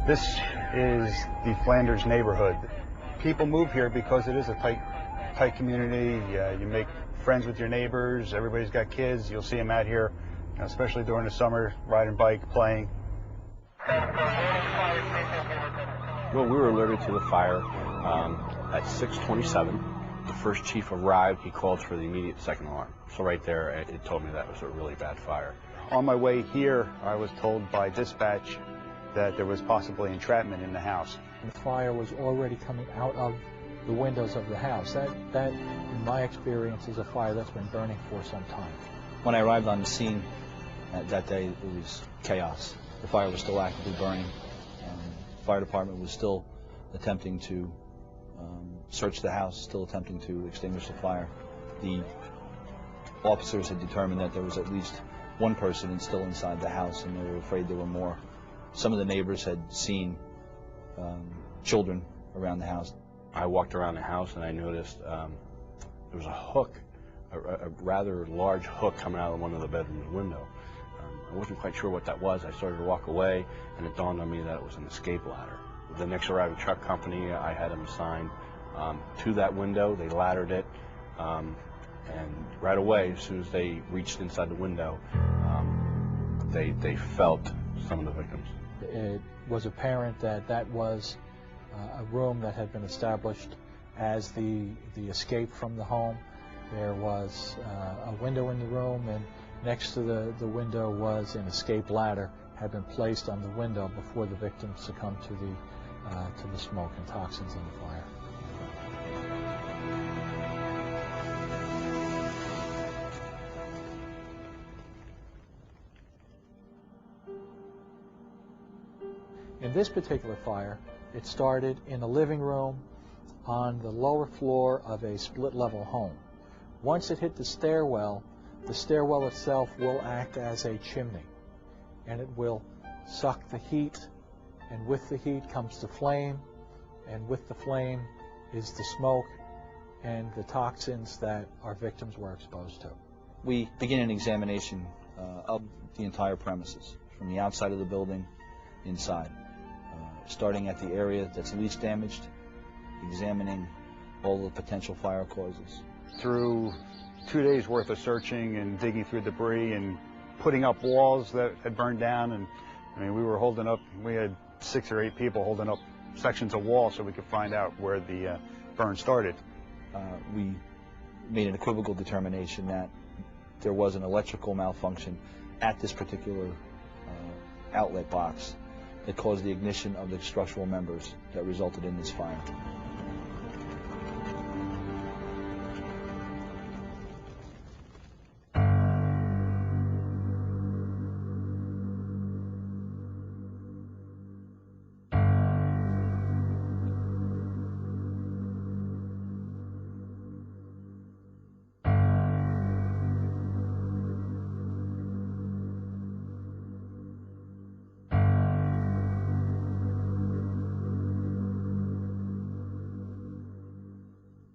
This is the Flanders neighborhood. People move here because it is a tight community. You make friends with your neighbors. Everybody's got kids. You'll see them out here, especially during the summer, riding bike, playing. Well, we were alerted to the fire at 6:27. The first chief arrived. He called for the immediate second alarm. So right there, it told me that was a really bad fire. On my way here, I was told by dispatch that there was possibly entrapment in the house. The fire was already coming out of the windows of the house. That, in my experience, is a fire that's been burning for some time. When I arrived on the scene that day, it was chaos. The fire was still actively burning. The fire department was still attempting to search the house, still attempting to extinguish the fire. The officers had determined that there was at least one person still inside the house, and they were afraid there were more. Some of the neighbors had seen children around the house. I walked around the house and I noticed there was a hook, a rather large hook coming out of one of the bedroom window. I wasn't quite sure what that was. I started to walk away, and it dawned on me that it was an escape ladder. The next arriving truck company, I had them assigned to that window. They laddered it, and right away, as soon as they reached inside the window, they felt some of the victims. It was apparent that that was a room that had been established as the escape from the home. There was a window in the room, and next to the window was an escape ladder had been placed on the window before the victim succumbed to the smoke and toxins in the fire. In this particular fire, it started in a living room on the lower floor of a split-level home. Once it hit the stairwell itself will act as a chimney, and it will suck the heat, and with the heat comes the flame, and with the flame is the smoke and the toxins that our victims were exposed to. We begin an examination of the entire premises, from the outside of the building inside, starting at the area that's least damaged, examining all the potential fire causes. Through 2 days worth of searching and digging through debris and putting up walls that had burned down, and I mean, we had 6 or 8 people holding up sections of wall so we could find out where the burn started. We made an equivocal determination that there was an electrical malfunction at this particular outlet box that caused the ignition of the structural members that resulted in this fire.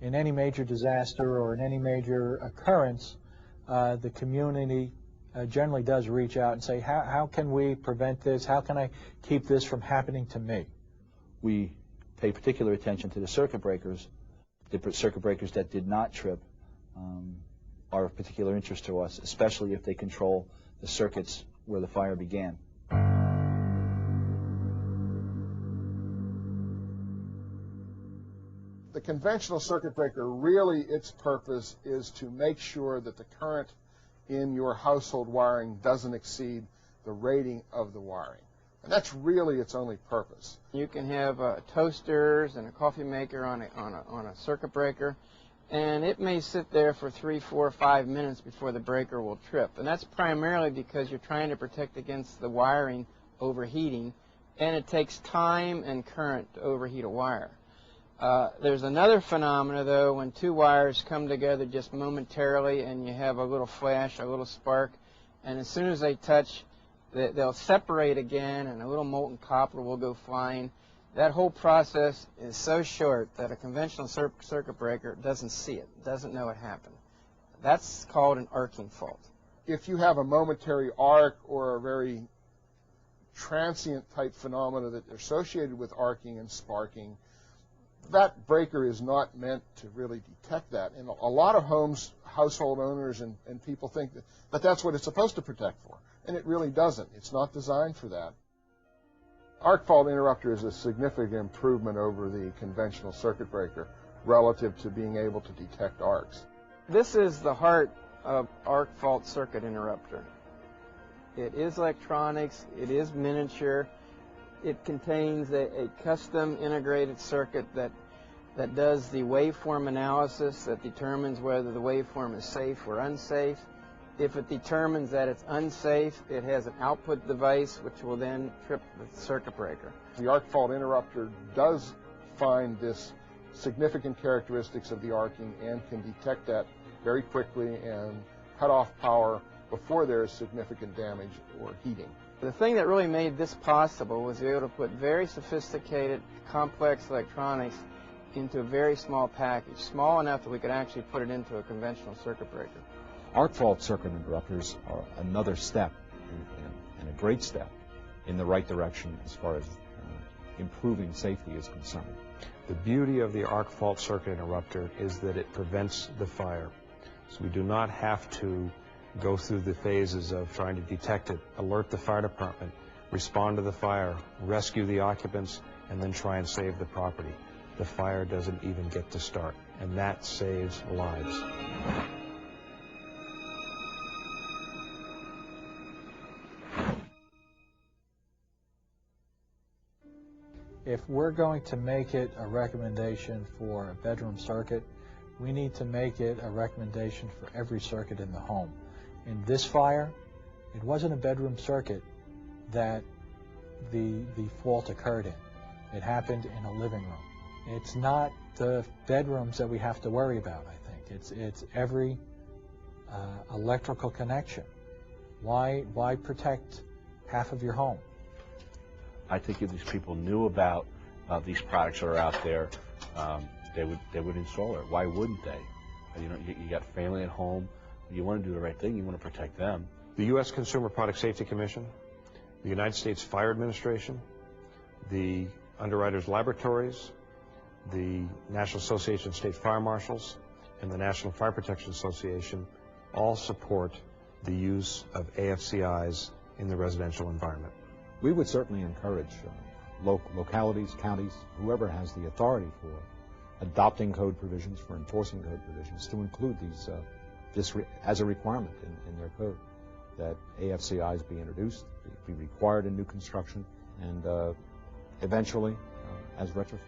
In any major disaster or in any major occurrence, the community generally does reach out and say, how can we prevent this? How can I keep this from happening to me? We pay particular attention to the circuit breakers. The circuit breakers that did not trip are of particular interest to us, especially if they control the circuits where the fire began. The conventional circuit breaker, really its purpose is to make sure that the current in your household wiring doesn't exceed the rating of the wiring. And that's really its only purpose. You can have toasters and a coffee maker on a circuit breaker, and it may sit there for 3, 4, 5 minutes before the breaker will trip. And that's primarily because you're trying to protect against the wiring overheating, and it takes time and current to overheat a wire. There's another phenomena, though, when 2 wires come together just momentarily and you have a little flash, a little spark, and as soon as they touch, they'll separate again and a little molten copper will go flying. That whole process is so short that a conventional circuit breaker doesn't see it, doesn't know it happened. That's called an arcing fault. if you have a momentary arc or a very transient type phenomena that are associated with arcing and sparking, that breaker is not meant to really detect that. And a lot of household owners and people think that that's what it's supposed to protect for, and it really doesn't. It's not designed for that. Arc fault interrupter is a significant improvement over the conventional circuit breaker relative to being able to detect arcs. This is the heart of arc fault circuit interrupter. It is electronics, it is miniature, it contains a custom integrated circuit that does the waveform analysis that determines whether the waveform is safe or unsafe. If it determines that it's unsafe, it has an output device which will then trip the circuit breaker. The arc fault interrupter does find this significant characteristics of the arcing and can detect that very quickly and cut off power before there is significant damage or heating. The thing that really made this possible was to be able to put very sophisticated, complex electronics into a very small package, small enough that we could actually put it into a conventional circuit breaker. Arc fault circuit interrupters are another step, and a great step, in the right direction as far as improving safety is concerned. The beauty of the arc fault circuit interrupter is that it prevents the fire. So we do not have to go through the phases of trying to detect it, alert the fire department, respond to the fire, rescue the occupants, and then try and save the property. The fire doesn't even get to start, and that saves lives. If we're going to make it a recommendation for a bedroom circuit, we need to make it a recommendation for every circuit in the home. In this fire, it wasn't a bedroom circuit that the fault occurred in. It happened in a living room. It's not the bedrooms that we have to worry about, I think. It's every electrical connection. Why protect half of your home? I think if these people knew about these products that are out there, they would install it. Why wouldn't they? You know, you got family at home. You want to do the right thing. You want to protect them. The U.S. Consumer Product Safety Commission, the United States Fire Administration, the Underwriters Laboratories, the National Association of State Fire Marshals, and the National Fire Protection Association all support the use of AFCIs in the residential environment. We would certainly encourage localities, counties, whoever has the authority for adopting code provisions, for enforcing code provisions, to include these as a requirement in their code, that AFCIs be introduced, be required in new construction, and eventually as retrofit.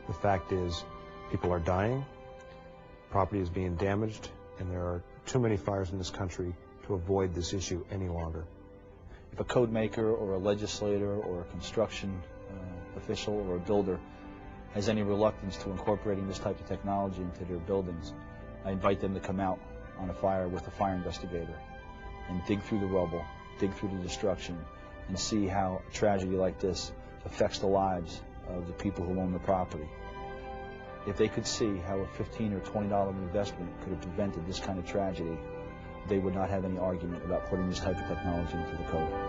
The fact is, people are dying, property is being damaged, and there are too many fires in this country to avoid this issue any longer. If a code maker or a legislator or a construction official or a builder has any reluctance to incorporating this type of technology into their buildings, I invite them to come out on a fire with a fire investigator and dig through the rubble, dig through the destruction, and see how a tragedy like this affects the lives of the people who own the property. If they could see how a $15 or $20 investment could have prevented this kind of tragedy, they would not have any argument about putting this type of technology into the code.